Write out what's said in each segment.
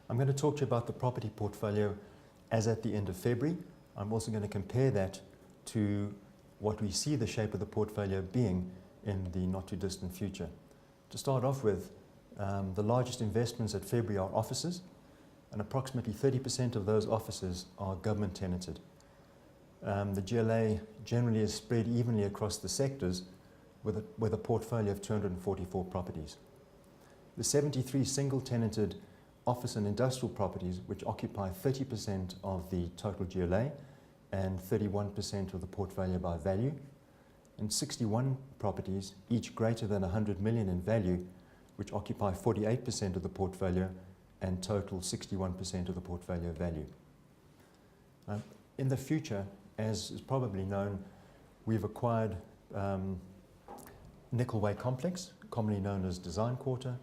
I'm going to talk to you about the property portfolio as at the end of February. I'm also going to compare that to what we see the shape of the portfolio being in the not too distant future. To start off with, the largest investments at February are offices, and approximately 30% of those offices are government tenanted. The GLA generally is spread evenly across the sectors with a portfolio of 244 properties. The 73 single tenanted office and industrial properties, which occupy 30% of the total GLA and 31% of the portfolio by value, and 61 properties, each greater than 100 million in value, which occupy 48% of the portfolio and total 61% of the portfolio value. In the future, as is probably known, we've acquired Nickel Way Complex, commonly known as Design Quarter,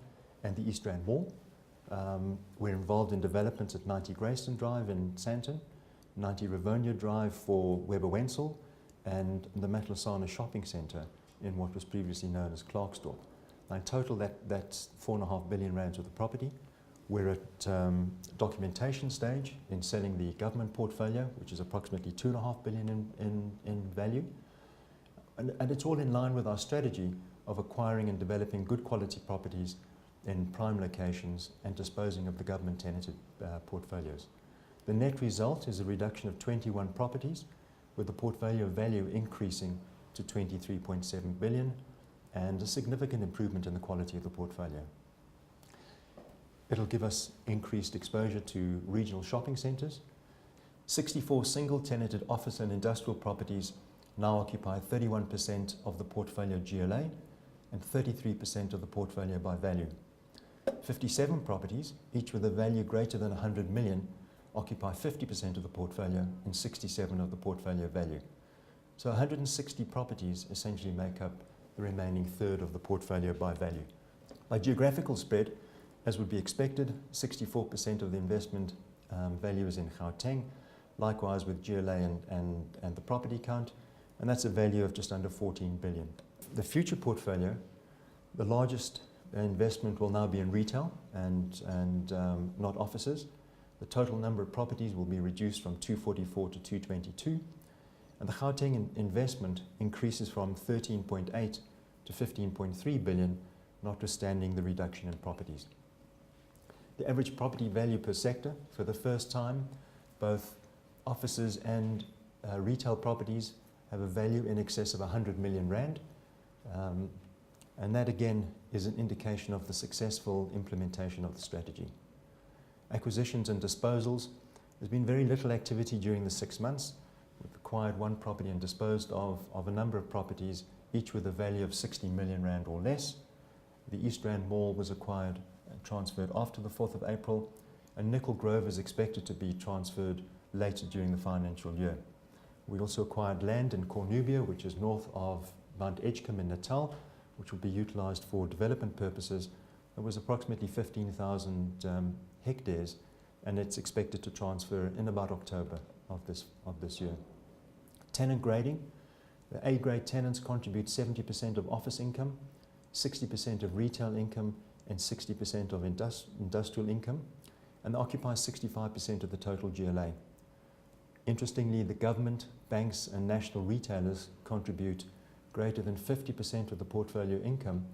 and the East Rand Mall. We're involved in developments at 90 Grayston Drive in Sandton, 90 Rivonia Drive for Weber Wenzel, and the Matlasana Shopping Centre in what was previously known as Clarksdorp. Now in total, that's 4.5 billion rands of the property. We're at documentation stage in selling the government portfolio, which is approximately 2.5 billion in value. And it's all in line with our strategy of acquiring and developing good quality properties in prime locations and disposing of the government tenanted portfolios. The net result is a reduction of 21 properties, with the portfolio value increasing to 23.7 billion and a significant improvement in the quality of the portfolio. It'll give us increased exposure to regional shopping centres. 64 single tenanted office and industrial properties now occupy 31% of the portfolio GLA and 33% of the portfolio by value. 57 properties, each with a value greater than 100 million, occupy 50% of the portfolio and 67% of the portfolio value. So 160 properties essentially make up the remaining third of the portfolio by value. By geographical spread, as would be expected, 64% of the investment value is in Gauteng, likewise with GLA and the property count, and that's a value of just under 14 billion. The future portfolio, the largest investment will now be in retail and not offices. The total number of properties will be reduced from 244 to 222, and the Gauteng investment increases from 13.8 to 15.3 billion, notwithstanding the reduction in properties. The average property value per sector, for the first time, both offices and retail properties have a value in excess of 100 million rand, and that again is an indication of the successful implementation of the strategy. Acquisitions and disposals, there's been very little activity during the 6 months. We've acquired one property and disposed of a number of properties, each with a value of 60 million rand or less. The East Rand Mall was acquired and transferred after the 4th of April, and Nickel Grove is expected to be transferred later during the financial year. We also acquired land in Cornubia, which is north of Mount Edgecombe in Natal, which will be utilised for development purposes. It was approximately 15,000 hectares, and it's expected to transfer in about October of this year. Tenant grading. The A-grade tenants contribute 70% of office income, 60% of retail income, and 60% of industrial income, and they occupy 65% of the total GLA. Interestingly, the government, banks, and national retailers contribute greater than 50% of the portfolio income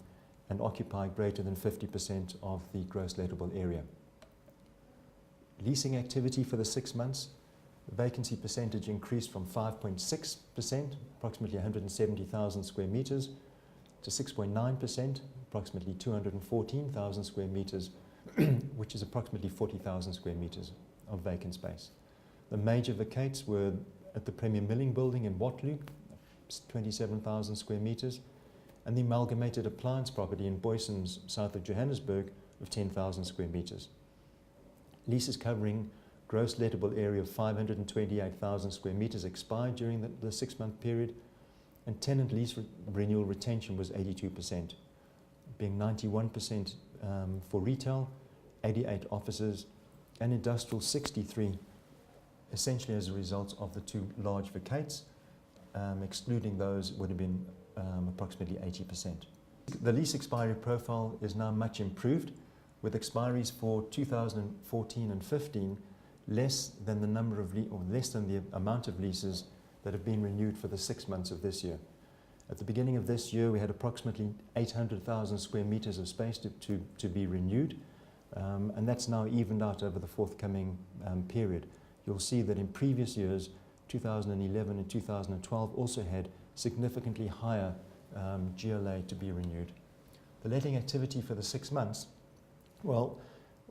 and occupy greater than 50% of the gross lettable area. Leasing activity for the 6 months, the vacancy percentage increased from 5.6%, approximately 170,000 square metres, to 6.9%, approximately 214,000 square metres, which is approximately 40,000 square metres of vacant space. The major vacates were at the Premier Milling Building in Waterloo, 27,000 square metres, and the Amalgamated Appliance property in Boysons, south of Johannesburg, of 10,000 square metres. Leases covering gross lettable area of 528,000 square metres expired during the 6-month period, and tenant lease renewal retention was 82%, being 91% for retail, 88 offices, and industrial 63, essentially as a result of the 2 large vacates. Excluding those would have been approximately 80%. The lease expiry profile is now much improved. with expiries for 2014 and 15 less than the number of or less than the amount of leases that have been renewed for the 6 months of this year. At the beginning of this year, we had approximately 800,000 square meters of space to be renewed, and that's now evened out over the forthcoming period. You'll see that in previous years, 2011 and 2012 also had significantly higher GLA to be renewed. The letting activity for the 6 months, well,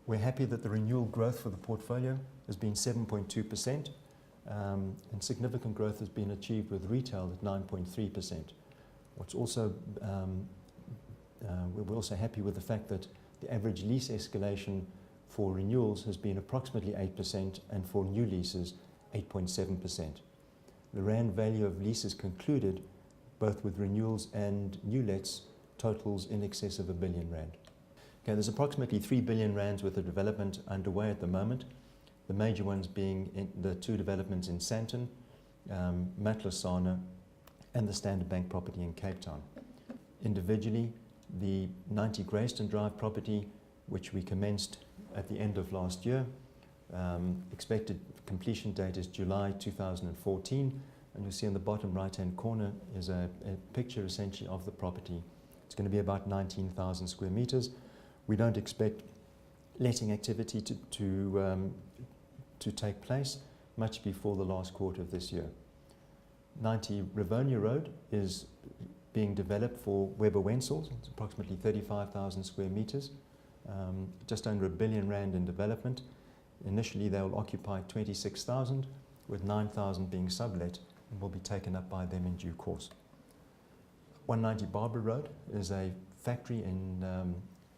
we're happy that the renewal growth for the portfolio has been 7.2%, and significant growth has been achieved with retail at 9.3%. What's also, we're also happy with the fact that the average lease escalation for renewals has been approximately 8%, and for new leases 8.7%. The rand value of leases concluded, both with renewals and new lets, totals in excess of R1 billion. Okay, there's approximately 3 billion rands worth of development underway at the moment. The major ones being the 2 developments in Sandton, Matlosana, and the Standard Bank property in Cape Town. Individually, the 90 Grayston Drive property, which we commenced at the end of last year, expected completion date is July 2014, and you'll see on the bottom right-hand corner is a picture essentially of the property. It's going to be about 19,000 square meters. We don't expect letting activity to take place much before the last quarter of this year. 90 Rivonia Road is being developed for Weber Wentzel's. It's approximately 35,000 square meters, just under R1 billion in development. Initially they will occupy 26,000, with 9,000 being sublet and will be taken up by them in due course. 190 Barbara Road is a factory in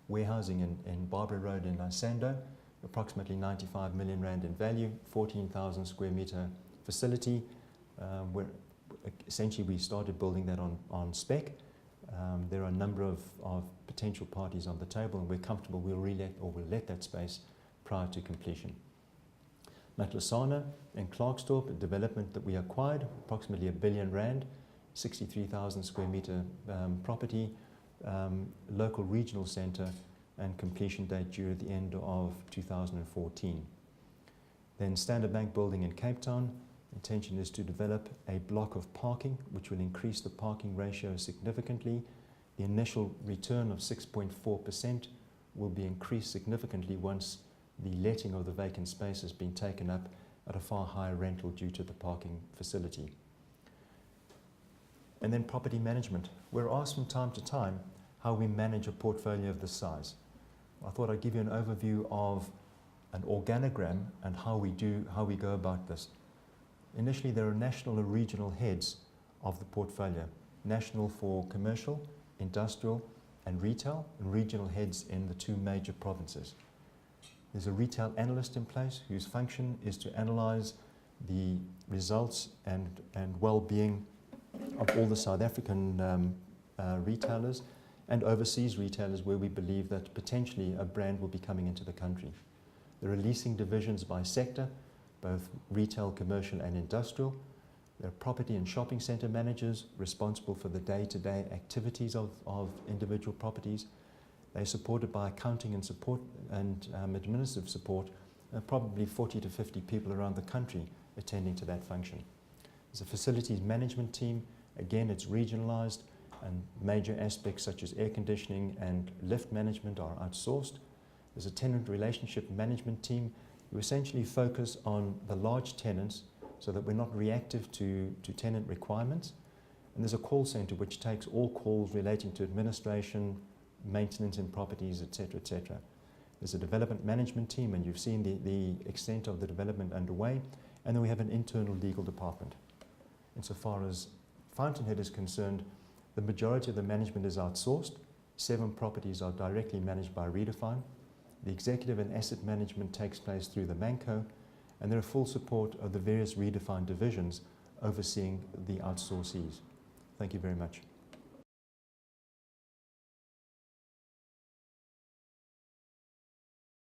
warehousing in Barbara Road in Isando, approximately 95 million rand in value, 14,000 square meter facility. Where essentially we started building that on spec. There are a number of potential parties on the table, and we're comfortable we'll let that space prior to completion. Matlosana in Klerksdorp, a development that we acquired, approximately R1 billion, 63,000 square meter property, local regional centre, and completion date due at the end of 2014. Then Standard Bank building in Cape Town, intention is to develop a block of parking which will increase the parking ratio significantly. The initial return of 6.4% will be increased significantly once the letting of the vacant space has been taken up at a far higher rental due to the parking facility. And then property management. We're asked from time to time how we manage a portfolio of this size. I thought I'd give you an overview of an organogram and how we go about this. Initially, there are national or regional heads of the portfolio. National for commercial, industrial, and retail, and regional heads in the 2 major provinces. There's a retail analyst in place whose function is to analyze the results and well-being of all the South African retailers and overseas retailers where we believe that potentially a brand will be coming into the country. There are leasing divisions by sector, both retail, commercial, and industrial. There are property and shopping centre managers responsible for the day-to-day activities of individual properties. They're supported by accounting and support and administrative support, probably 40 to 50 people around the country attending to that function. There's a facilities management team. Again, it's regionalised, and major aspects such as air conditioning and lift management are outsourced. There's a tenant relationship management team who essentially focus on the large tenants so that we're not reactive to tenant requirements. And there's a call centre which takes all calls relating to administration, maintenance in properties, etc., etc. There's a development management team, and you've seen the extent of the development underway. And then we have an internal legal department. Insofar as Fountainhead is concerned, the majority of the management is outsourced. 7 properties are directly managed by Redefine. The executive and asset management takes place through the Manco, and there are full support of the various Redefine divisions overseeing the outsourcees. Thank you very much.